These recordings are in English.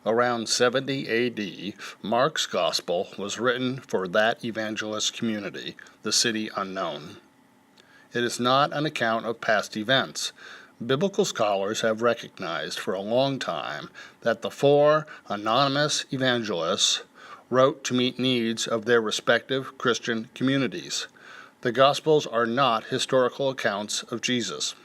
Around 70 AD, Mark's Gospel was written for that evangelist community, the city unknown. It is not an account of past events. Biblical scholars have recognized for a long time that the four anonymous evangelists wrote to meet needs of their respective Christian communities. The Gospels are not historical accounts of Jesus.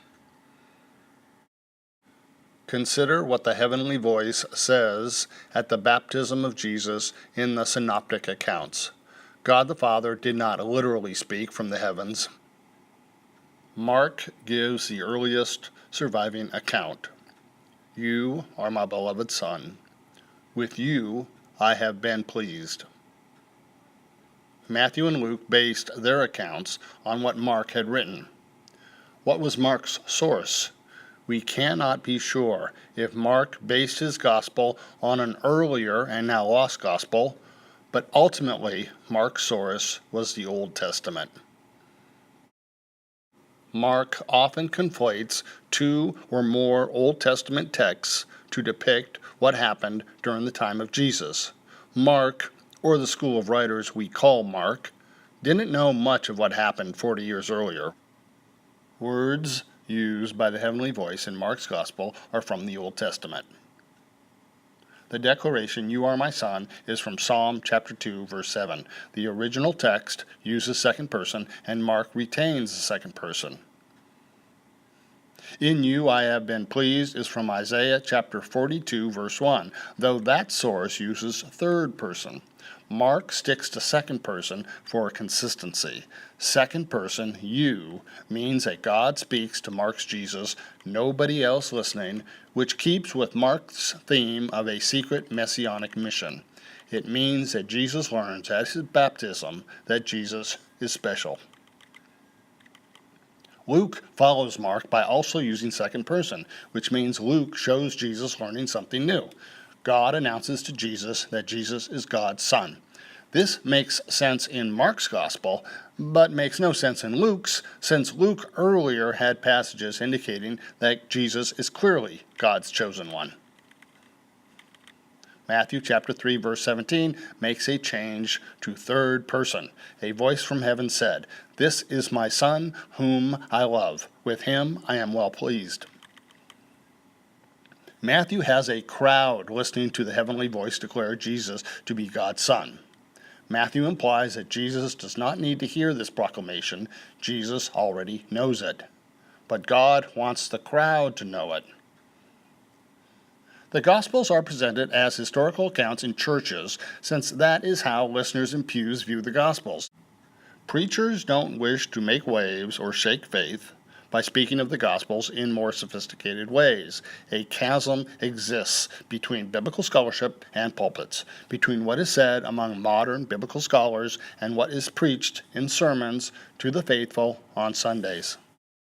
Consider what the heavenly voice says at the baptism of Jesus in the synoptic accounts. God the Father did not literally speak from the heavens. Mark gives the earliest surviving account. You are my beloved Son. With you I have been pleased. Matthew and Luke based their accounts on what Mark had written. What was Mark's source? We cannot be sure if Mark based his gospel on an earlier and now lost gospel, but ultimately Mark's source was the Old Testament. Mark often conflates two or more Old Testament texts to depict what happened during the time of Jesus. Mark, or the school of writers we call Mark, didn't know much of what happened 40 years earlier. Words used by the heavenly voice in Mark's Gospel are from the Old Testament. The declaration, "You are my son," is from Psalm chapter 2, verse 7. The original text uses second person, and Mark retains the second person. "In you I have been pleased" is from Isaiah chapter 42, verse 1, though that source uses third person. Mark sticks to second person for consistency. Second person, you, means that God speaks to Mark's Jesus, nobody else listening, which keeps with Mark's theme of a secret messianic mission. It means that Jesus learns at his baptism that Jesus is special. Luke follows Mark by also using second person, which means Luke shows Jesus learning something new. God announces to Jesus that Jesus is God's Son. This makes sense in Mark's Gospel, but makes no sense in Luke's, since Luke earlier had passages indicating that Jesus is clearly God's chosen one. Matthew chapter 3, verse 17 makes a change to third person. A voice from heaven said, "This is my Son, whom I love. With him I am well pleased." Matthew has a crowd listening to the heavenly voice declare Jesus to be God's Son. Matthew implies that Jesus does not need to hear this proclamation. Jesus already knows it. But God wants the crowd to know it. The Gospels are presented as historical accounts in churches, since that is how listeners in pews view the Gospels. Preachers don't wish to make waves or shake faith by speaking of the Gospels in more sophisticated ways. A chasm exists between biblical scholarship and pulpits, between what is said among modern biblical scholars and what is preached in sermons to the faithful on Sundays.